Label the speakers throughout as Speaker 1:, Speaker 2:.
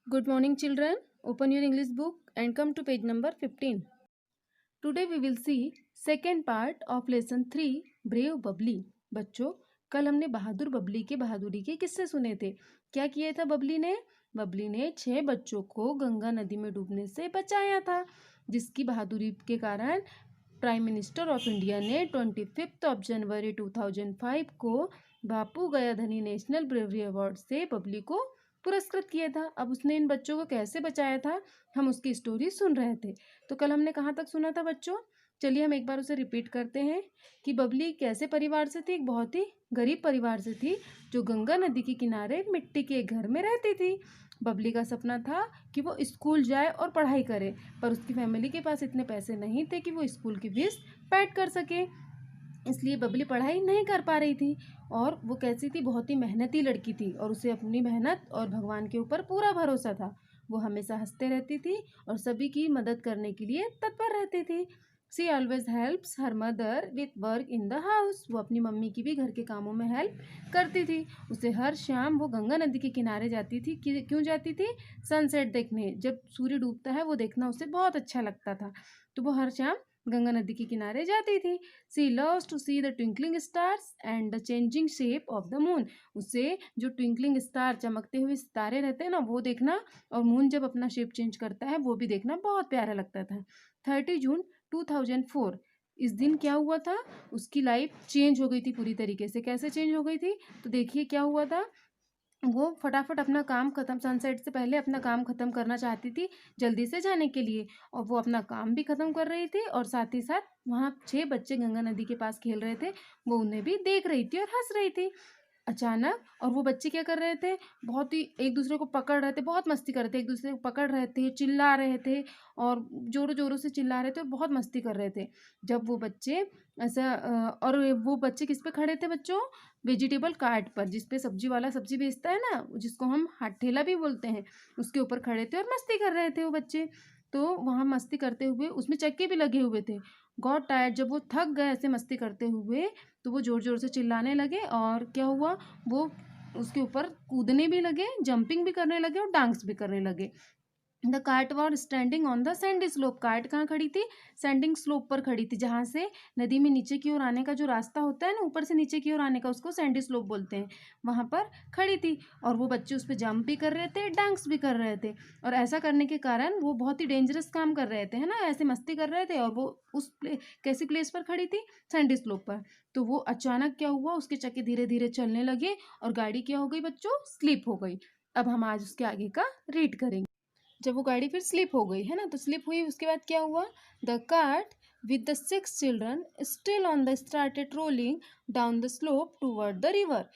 Speaker 1: Good morning, children. Open your English book and come to page number 15. Today we will see second part of lesson 3 Brave Bubbly. बच्चों, कल हमने बहादुर बबली के बहादुरी के किस्से सुने थे. क्या किया था बबली ने? बबली ने 6 बच्चों को गंगा नदी में डूबने से बचाया था, जिसकी बहादुरी के कारण प्राइम मिनिस्टर ऑफ इंडिया ने 25 जनवरी 2005 को बापू गयाधनी नेशनल ब्रेवरी अवार्ड से बबली को पुरस्कृत किया था. अब उसने इन बच्चों को कैसे बचाया था, हम उसकी स्टोरी सुन रहे थे. तो कल हमने कहाँ तक सुना था बच्चों? चलिए हम एक बार उसे रिपीट करते हैं कि बबली कैसे परिवार से थी. एक बहुत ही गरीब परिवार से थी जो गंगा नदी के किनारे मिट्टी के एक घर में रहती थी. बबली का सपना था कि वो स्कूल जाए और पढ़ाई करे, पर उसकी फैमिली के पास इतने पैसे नहीं थे कि वो स्कूल की फीस पेड कर सके. इसलिए बबली पढ़ाई नहीं कर पा रही थी. और वो कैसी थी? बहुत ही मेहनती लड़की थी और उसे अपनी मेहनत और भगवान के ऊपर पूरा भरोसा था. वो हमेशा हंसते रहती थी और सभी की मदद करने के लिए तत्पर रहती थी. She always helps her mother with work in the house. वो अपनी मम्मी की भी घर के कामों में हेल्प करती थी. उसे हर शाम वो गंगा नदी के किनारे जाती थी. क्यों जाती थी? सनसेट देखने. जब सूर्य डूबता है वो देखना उसे बहुत अच्छा लगता था, तो वो हर शाम गंगा नदी के किनारे जाती थी. She loves to see the twinkling stars and the changing shape of the moon. उसे जो ट्विंकलिंग स्टार, चमकते हुए सितारे रहते हैं ना, वो देखना, और मून जब अपना शेप चेंज करता है वो भी देखना बहुत प्यारा लगता था. 30 जून 2004, इस दिन क्या हुआ था? उसकी लाइफ चेंज हो गई थी पूरी तरीके से. कैसे चेंज हो गई थी? तो देखिए क्या हुआ था. वो फटाफट अपना काम खत्म, सनसेट से पहले अपना काम खत्म करना चाहती थी जल्दी से जाने के लिए, और वो अपना काम भी खत्म कर रही थी और साथ ही साथ वहाँ 6 बच्चे गंगा नदी के पास खेल रहे थे, वो उन्हें भी देख रही थी और हंस रही थी. अचानक, और वो बच्चे क्या कर रहे थे? बहुत ही एक दूसरे को पकड़ रहे थे, बहुत मस्ती कर रहे थे, एक दूसरे को पकड़ रहे थे, चिल्ला रहे थे और जोरों जोरों से चिल्ला रहे थे और बहुत मस्ती कर रहे थे. जब वो बच्चे ऐसा और वो बच्चे किस पे खड़े थे बच्चों? वेजिटेबल कार्ट पर, जिस पे सब्जी वाला सब्जी बेचता है ना, जिसको हम हाथ ठेला भी बोलते हैं, उसके ऊपर खड़े थे और मस्ती कर रहे थे वो बच्चे. तो वहाँ मस्ती करते हुए उसमें चक्के भी लगे हुए थे. गॉट टायर्ड, जब वो थक गए ऐसे मस्ती करते हुए, तो वो ज़ोर ज़ोर से चिल्लाने लगे. और क्या हुआ? वो उसके ऊपर कूदने भी लगे, जंपिंग भी करने लगे और डांस भी करने लगे. The cart war standing on the Sandy slope. Cart कहाँ खड़ी थी? सैंडिंग स्लोप पर खड़ी थी, जहाँ से नदी में नीचे की ओर आने का जो रास्ता होता है ना, ऊपर से नीचे की ओर आने का, उसको सैंडी स्लोप बोलते हैं. वहाँ पर खड़ी थी और वो बच्चे उस पर जंप भी कर रहे थे, डांस भी कर रहे थे. और ऐसा करने के कारण वो बहुत ही डेंजरस काम कर रहे थे, है ना, ऐसे मस्ती कर रहे थे. और वो कैसी प्लेस पर खड़ी थी? सैंडी स्लोप पर. तो वो अचानक क्या हुआ? उसके चक्के धीरे धीरे चलने लगे और गाड़ी क्या हो गई बच्चों? स्लिप हो गई. अब हम आज उसके आगे का रीड करेंगे. जब वो गाड़ी फिर स्लिप हो गई, है ना, तो स्लिप हुई, उसके बाद क्या हुआ? The cart with the 6 children still on the started rolling down the slope toward the river.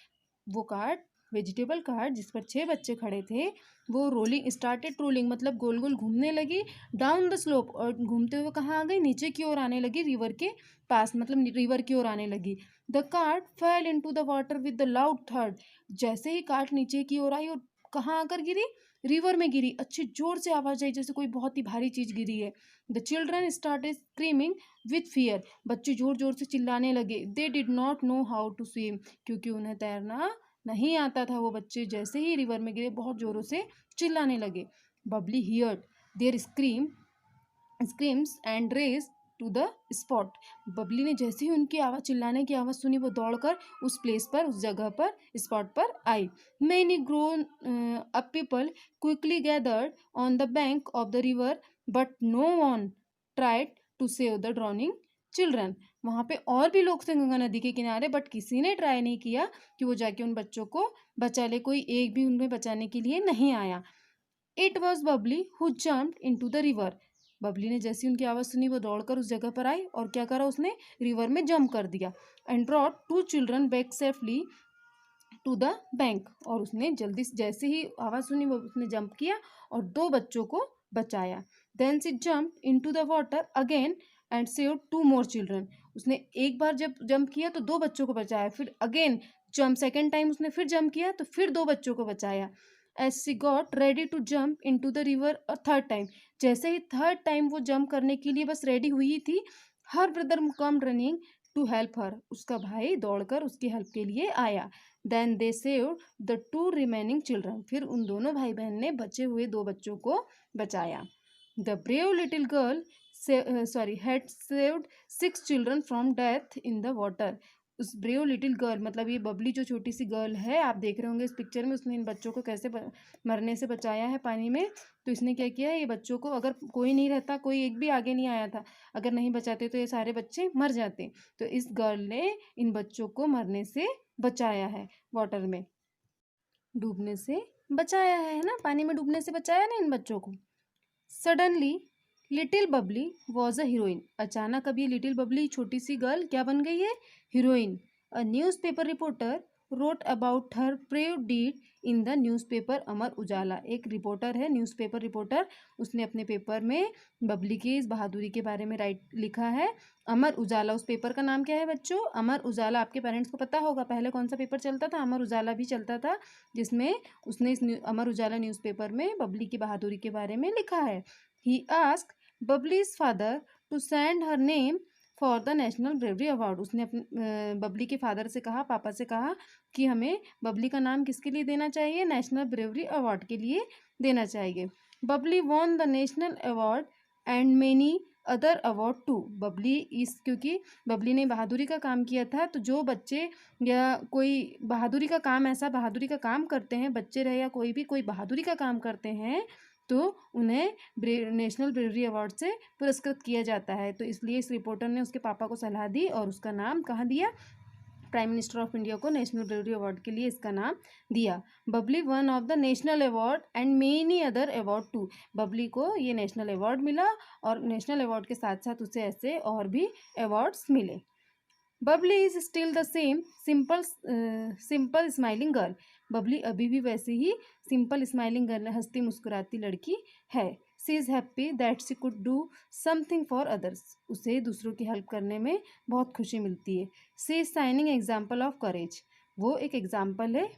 Speaker 1: वो कार्ट, वेजिटेबल कार्ट जिस पर 6 बच्चे खड़े थे, वो रोलिंग मतलब गोल गोल घूमने लगी डाउन द स्लोप. और घूमते हुए कहाँ आ गई? नीचे की ओर आने लगी, रिवर के पास, मतलब रिवर की ओर आने लगी. The cart fail into the water with the loud third. जैसे ही कार्ट नीचे की ओर आई और कहाँ आकर गिरी? रिवर में गिरी. अच्छी जोर से आवाज आई जैसे कोई बहुत ही भारी चीज गिरी है. The children started screaming with fear. बच्चे जोर जोर से चिल्लाने लगे. They did not know how to swim. क्योंकि उन्हें तैरना नहीं आता था. वो बच्चे जैसे ही रिवर में गिरे बहुत जोरों से चिल्लाने लगे. Babli heard their screams and race to the spot. Babli ने जैसे ही उनकी आवाज़, चिल्लाने की आवाज़ सुनी, वो दौड़कर उस प्लेस पर, उस जगह पर, स्पॉट पर आई. Many grown up people quickly gathered on the bank of the river but no one tried to save the drowning children. वहाँ पे और भी लोग थे गंगा नदी के किनारे, बट किसी ने ट्राई नहीं किया कि वो जाके उन बच्चों को बचा ले. कोई एक भी उन्हें बचाने के लिए नहीं आया. It was Babli who jumped into the river. Babli ने जैसी उनकी आवाज़ सुनी, वो दौड़कर उस जगह पर आई और क्या करा? उसने रिवर में जंप कर दिया. And brought 2 children back safely to the bank. और उसने जल्दी, जैसे ही आवाज़ सुनी, वो उसने जंप किया और 2 बच्चों को बचाया. Then she jump into the water again and saved 2 more children. उसने एक बार जब जंप किया तो 2 बच्चों को बचाया. फिर अगेन जंप, सेकेंड टाइम उसने फिर जंप किया तो फिर 2 बच्चों को बचाया. As she got ready to jump into the river a third time. जैसे ही थर्ड टाइम वो जंप करने के लिए बस रेडी हुई थी, her brother come running to help her. उसका भाई दौड़कर उसकी हेल्प के लिए आया. Then they saved the 2 remaining children. फिर उन दोनों भाई बहन ने बचे हुए 2 बच्चों को बचाया। The brave little girl had saved 6 children from death in the water। उस ब्रेव लिटिल गर्ल मतलब ये बबली जो छोटी सी गर्ल है, आप देख रहे होंगे इस पिक्चर में, उसने इन बच्चों को कैसे मरने से बचाया है पानी में। तो इसने क्या किया है, ये बच्चों को, अगर कोई नहीं रहता, कोई एक भी आगे नहीं आया था, अगर नहीं बचाते तो ये सारे बच्चे मर जाते। तो इस गर्ल ने इन बच्चों को मरने से बचाया है, वाटर में डूबने से बचाया है ना, पानी में डूबने से बचाया ना इन बच्चों को। Suddenly little Babli was a heroine. अचानक अब ये लिटिल बबली छोटी सी गर्ल क्या बन गई है, heroine. A newspaper reporter wrote about her brave deed in the newspaper Amar Ujala. एक रिपोर्टर है, न्यूज़पेपर रिपोर्टर, उसने अपने पेपर में बबली की इस बहादुरी के बारे में लिखा है। अमर उजाला, उस पेपर का नाम क्या है बच्चों, अमर उजाला। आपके पेरेंट्स को पता होगा पहले कौन सा पेपर चलता था, अमर उजाला भी चलता था, जिसमें उसने इस अमर उजाला न्यूज़पेपर में बबली की बहादुरी के बारे में लिखा है। He asked Babli's father to send her name for the national bravery award. उसने अपने बबली के फादर से कहा, पापा से कहा कि हमें बबली का नाम किसके लिए देना चाहिए, नेशनल ब्रेवरी अवार्ड के लिए देना चाहिए। Babli won the national award and many other award too. Babli क्योंकि बबली ने बहादुरी का काम किया था, तो जो बच्चे या कोई बहादुरी का काम, ऐसा बहादुरी का काम करते हैं, बच्चे रहे या कोई भी, कोई बहादुरी का काम करते हैं, तो उन्हें नेशनल ब्रेवरी अवार्ड से पुरस्कृत किया जाता है। तो इसलिए इस रिपोर्टर ने उसके पापा को सलाह दी और उसका नाम कहाँ दिया, प्राइम मिनिस्टर ऑफ इंडिया को नेशनल ब्रेवरी अवार्ड के लिए इसका नाम दिया। Babli won of the national award and many other award too. Babli को ये नेशनल अवार्ड मिला और नेशनल अवार्ड के साथ साथ उसे ऐसे और भी अवार्ड्स मिले। Babli is still the same simple smiling girl. Babli अभी भी वैसे ही सिंपल स्माइलिंग गर्ल, हंसती मुस्कुराती लड़की है। She is happy that she could do something for others. उसे दूसरों की हेल्प करने में बहुत खुशी मिलती है। She is shining example of courage. वो एक एग्जाम्पल है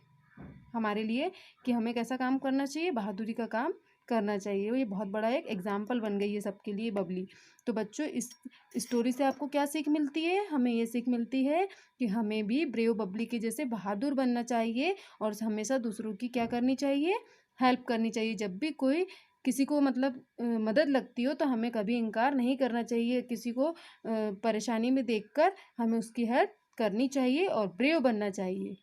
Speaker 1: हमारे लिए कि हमें कैसा काम करना चाहिए, बहादुरी का काम करना चाहिए। ये बहुत बड़ा एक एग्जाम्पल बन गई है सबके लिए बबली। तो बच्चों, इस स्टोरी से आपको क्या सीख मिलती है, हमें ये सीख मिलती है कि हमें भी ब्रेव बबली के जैसे बहादुर बनना चाहिए और हमेशा दूसरों की क्या करनी चाहिए, हेल्प करनी चाहिए। जब भी कोई किसी को मतलब मदद लगती हो तो हमें कभी इनकार नहीं करना चाहिए। किसी को परेशानी में देखकर हमें उसकी हेल्प करनी चाहिए और ब्रेव बनना चाहिए।